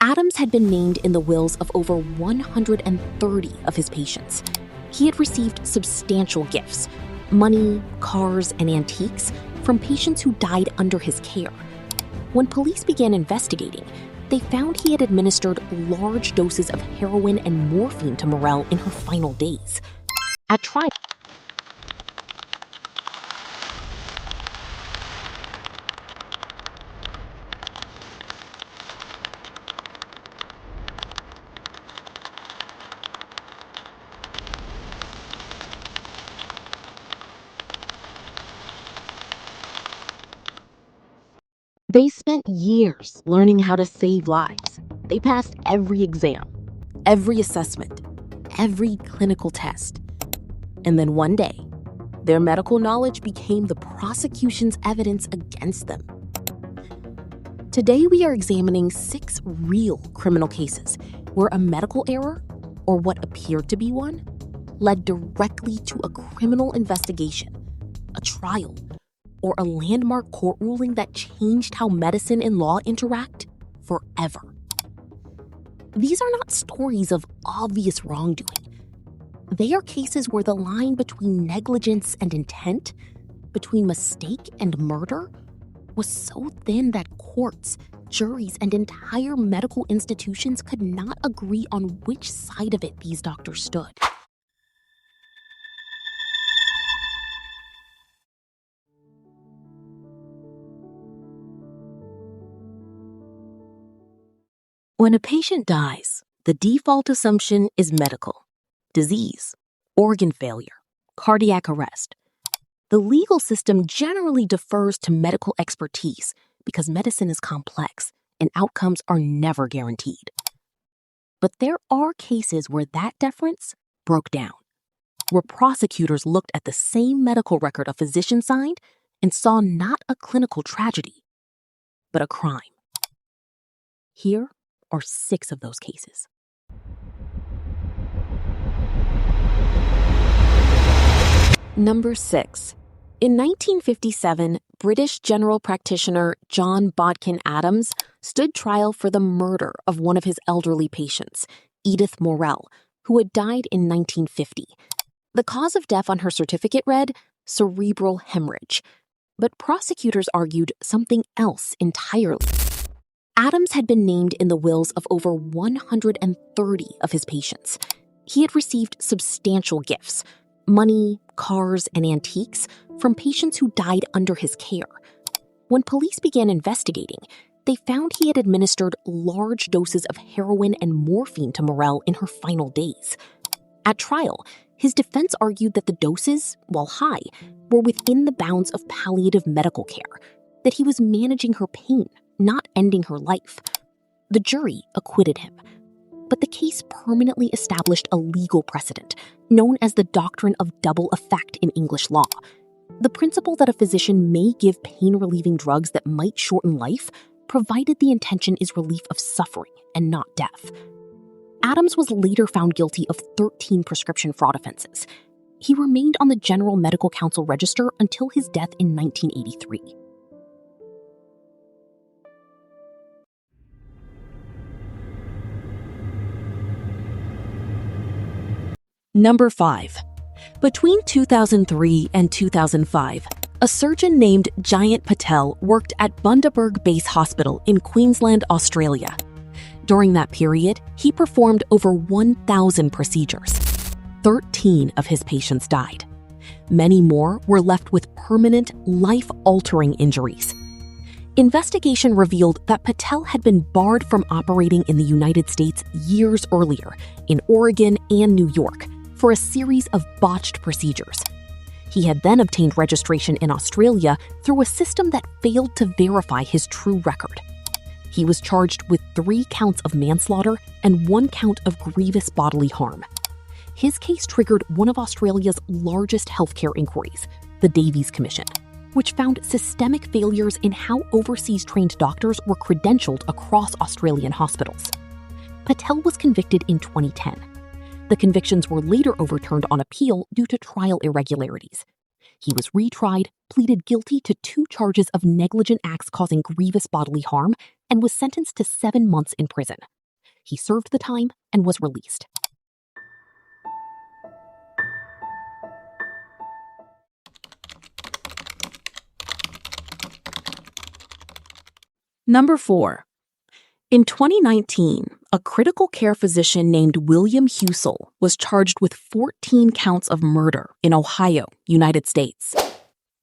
Adams had been named in the wills of over 130 of his patients. He had received substantial gifts, money, cars, and antiques from patients who died under his care. When police began investigating, they found he had administered large doses of heroin and morphine to Morel in her final days. At trial, they spent years learning how to save lives. They passed every exam, every assessment, every clinical test. And then one day, their medical knowledge became the prosecution's evidence against them. Today, we are examining 6 real criminal cases where a medical error, or what appeared to be one, led directly to a criminal investigation, a trial, or a landmark court ruling that changed how medicine and law interact forever. These are not stories of obvious wrongdoing. They are cases where the line between negligence and intent, between mistake and murder, was so thin that courts, juries, and entire medical institutions could not agree on which side of it these doctors stood. When a patient dies, the default assumption is medical: disease, organ failure, cardiac arrest. The legal system generally defers to medical expertise because medicine is complex and outcomes are never guaranteed. But there are cases where that deference broke down, where prosecutors looked at the same medical record a physician signed and saw not a clinical tragedy, but a crime. Here are 6 of those cases. Number 6. In 1957, British general practitioner John Bodkin Adams stood trial for the murder of one of his elderly patients, Edith Morel, who had died in 1950. The cause of death on her certificate read cerebral hemorrhage, but prosecutors argued something else entirely. Adams had been named in the wills of over 130 of his patients. He had received substantial gifts, money, cars, and antiques from patients who died under his care. When police began investigating, they found he had administered large doses of heroin and morphine to Morel in her final days. At trial, his defense argued that the doses, while high, were within the bounds of palliative medical care, that he was managing her pain, not ending her life. The jury acquitted him, but the case permanently established a legal precedent known as the doctrine of double effect in English law. The principle that a physician may give pain-relieving drugs that might shorten life, provided the intention is relief of suffering and not death. Adams was later found guilty of 13 prescription fraud offenses. He remained on the General Medical Council register until his death in 1983. Number 5. Between 2003 and 2005, a surgeon named Jayant Patel worked at Bundaberg Base Hospital in Queensland, Australia. During that period, he performed over 1,000 procedures. 13 of his patients died. Many more were left with permanent, life-altering injuries. Investigation revealed that Patel had been barred from operating in the United States years earlier, in Oregon and New York, for a series of botched procedures. He had then obtained registration in Australia through a system that failed to verify his true record. He was charged with 3 counts of manslaughter and 1 count of grievous bodily harm. His case triggered one of Australia's largest healthcare inquiries, the Davies Commission, which found systemic failures in how overseas-trained doctors were credentialed across Australian hospitals. Patel was convicted in 2010. The convictions were later overturned on appeal due to trial irregularities. He was retried, pleaded guilty to 2 charges of negligent acts causing grievous bodily harm, and was sentenced to 7 months in prison. He served the time and was released. Number 4. In 2019, a critical care physician named William Husel was charged with 14 counts of murder in Ohio, United States.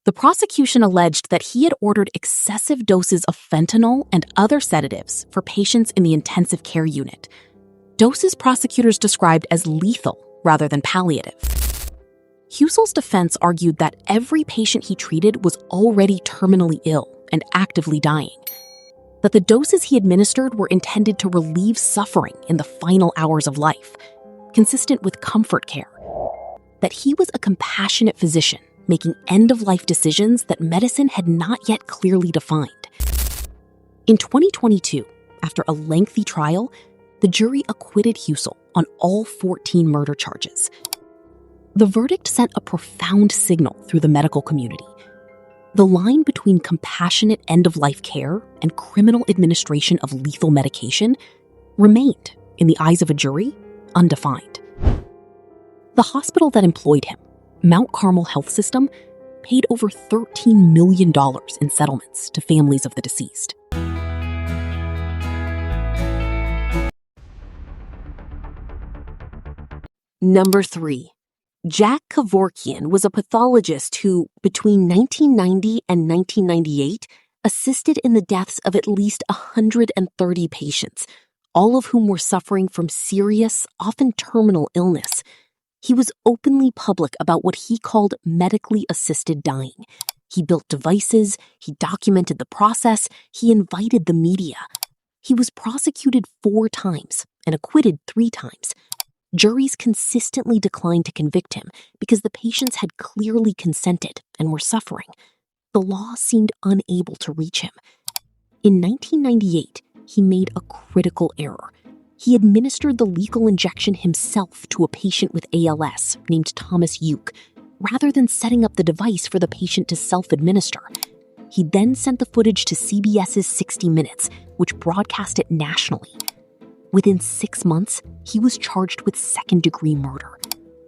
The prosecution alleged that he had ordered excessive doses of fentanyl and other sedatives for patients in the intensive care unit, doses prosecutors described as lethal rather than palliative. Husel's defense argued that every patient he treated was already terminally ill and actively dying, that the doses he administered were intended to relieve suffering in the final hours of life, consistent with comfort care, that he was a compassionate physician making end-of-life decisions that medicine had not yet clearly defined. In 2022, after a lengthy trial, the jury acquitted Husel on all 14 murder charges. The verdict sent a profound signal through the medical community. The line between compassionate end-of-life care and criminal administration of lethal medication remained, in the eyes of a jury, undefined. The hospital that employed him, Mount Carmel Health System, paid over $13 million in settlements to families of the deceased. Number 3. Jack Kevorkian was a pathologist who, between 1990 and 1998, assisted in the deaths of at least 130 patients, all of whom were suffering from serious, often terminal illness. He was openly public about what he called medically assisted dying. He built devices, he documented the process, he invited the media. He was prosecuted 4 times and acquitted 3 times. Juries consistently declined to convict him because the patients had clearly consented and were suffering. The law seemed unable to reach him. In 1998, he made a critical error. He administered the lethal injection himself to a patient with ALS named Thomas Uke, rather than setting up the device for the patient to self-administer. He then sent the footage to CBS's 60 Minutes, which broadcast it nationally. Within 6 months, he was charged with second-degree murder.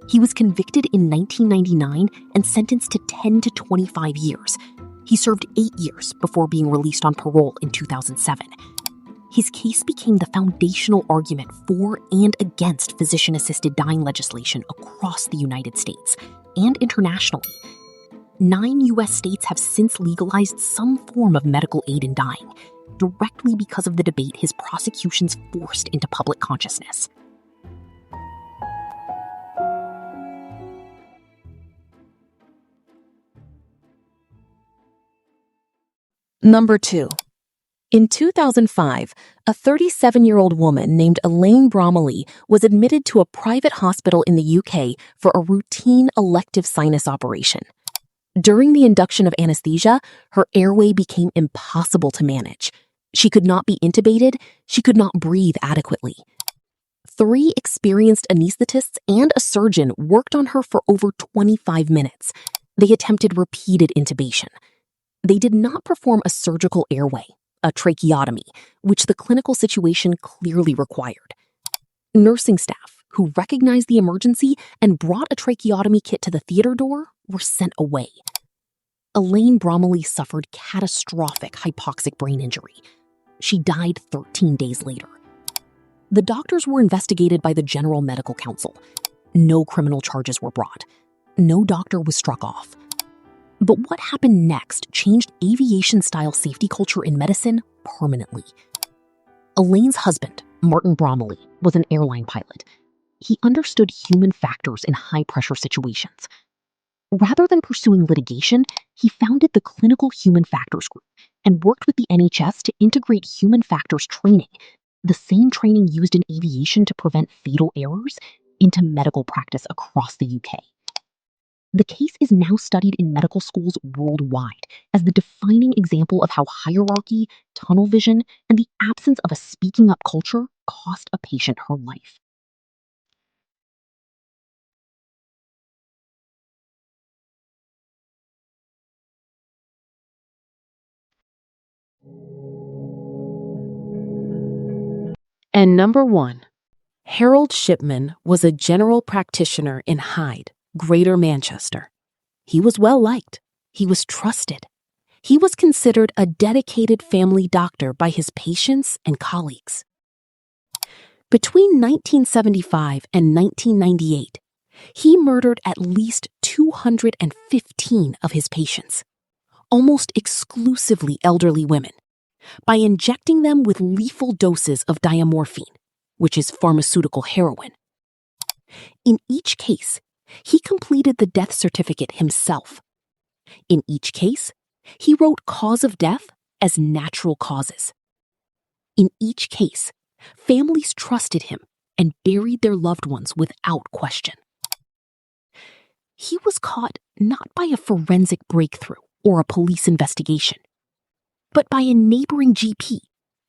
He was convicted in 1999 and sentenced to 10 to 25 years. He served 8 years before being released on parole in 2007. His case became the foundational argument for and against physician-assisted dying legislation across the United States and internationally. 9 U.S. states have since legalized some form of medical aid in dying, directly because of the debate his prosecutions forced into public consciousness. Number 2. In 2005, a 37-year-old woman named Elaine Bromiley was admitted to a private hospital in the UK for a routine elective sinus operation. During the induction of anesthesia, her airway became impossible to manage. She could not be intubated, she could not breathe adequately. 3 experienced anesthetists and a surgeon worked on her for over 25 minutes. They attempted repeated intubation. They did not perform a surgical airway, a tracheotomy, which the clinical situation clearly required. Nursing staff, who recognized the emergency and brought a tracheotomy kit to the theater door, were sent away. Elaine Bromiley suffered catastrophic hypoxic brain injury. She died 13 days later. The doctors were investigated by the General Medical Council. No criminal charges were brought. No doctor was struck off. But what happened next changed aviation-style safety culture in medicine permanently. Elaine's husband, Martin Bromiley, was an airline pilot. He understood human factors in high-pressure situations. Rather than pursuing litigation, he founded the Clinical Human Factors Group and worked with the NHS to integrate human factors training, the same training used in aviation to prevent fatal errors, into medical practice across the UK. The case is now studied in medical schools worldwide as the defining example of how hierarchy, tunnel vision, and the absence of a speaking up culture cost a patient her life. And number 1. Harold Shipman was a general practitioner in Hyde, Greater Manchester. He was well liked. He was trusted. He was considered a dedicated family doctor by his patients and colleagues. Between 1975 and 1998, he murdered at least 215 of his patients, almost exclusively elderly women, by injecting them with lethal doses of diamorphine, which is pharmaceutical heroin. In each case, he completed the death certificate himself. In each case, he wrote cause of death as natural causes. In each case, families trusted him and buried their loved ones without question. He was caught not by a forensic breakthrough or a police investigation, but by a neighboring GP,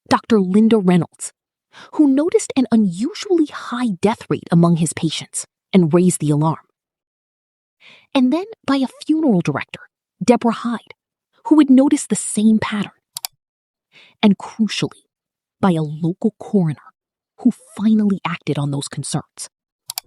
Dr. Linda Reynolds, who noticed an unusually high death rate among his patients and raised the alarm. And then by a funeral director, Deborah Hyde, who had noticed the same pattern. And crucially, by a local coroner who finally acted on those concerns.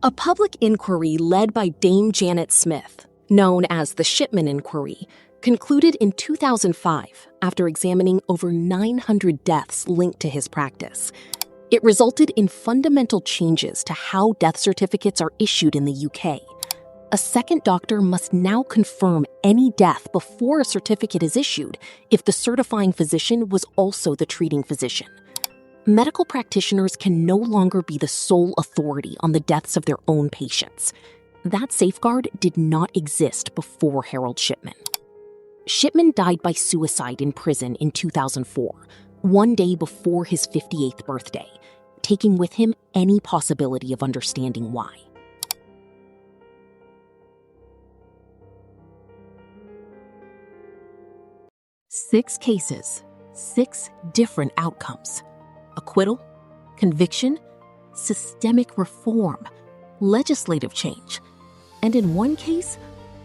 A public inquiry led by Dame Janet Smith, known as the Shipman Inquiry, concluded in 2005 after examining over 900 deaths linked to his practice. It resulted in fundamental changes to how death certificates are issued in the UK. A second doctor must now confirm any death before a certificate is issued if the certifying physician was also the treating physician. Medical practitioners can no longer be the sole authority on the deaths of their own patients. That safeguard did not exist before Harold Shipman. Shipman died by suicide in prison in 2004, one day before his 58th birthday, taking with him any possibility of understanding why. Six cases, 6 different outcomes. Acquittal, conviction, systemic reform, legislative change, and in one case,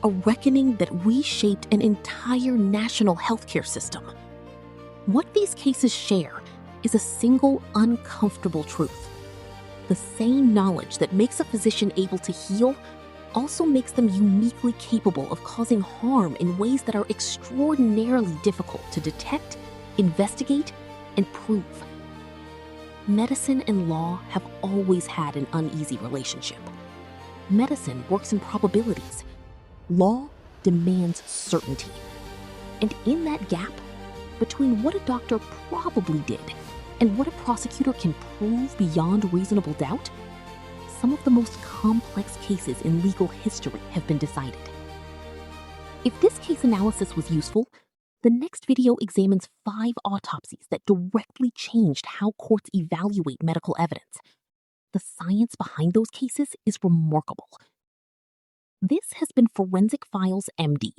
a reckoning that reshaped an entire national healthcare system. What these cases share is a single uncomfortable truth. The same knowledge that makes a physician able to heal also makes them uniquely capable of causing harm in ways that are extraordinarily difficult to detect, investigate, and prove. Medicine and law have always had an uneasy relationship. Medicine works in probabilities. Law demands certainty. And in that gap, between what a doctor probably did and what a prosecutor can prove beyond reasonable doubt, some of the most complex cases in legal history have been decided. If this case analysis was useful, the next video examines 5 autopsies that directly changed how courts evaluate medical evidence. The science behind those cases is remarkable. This has been Forensic Files MD.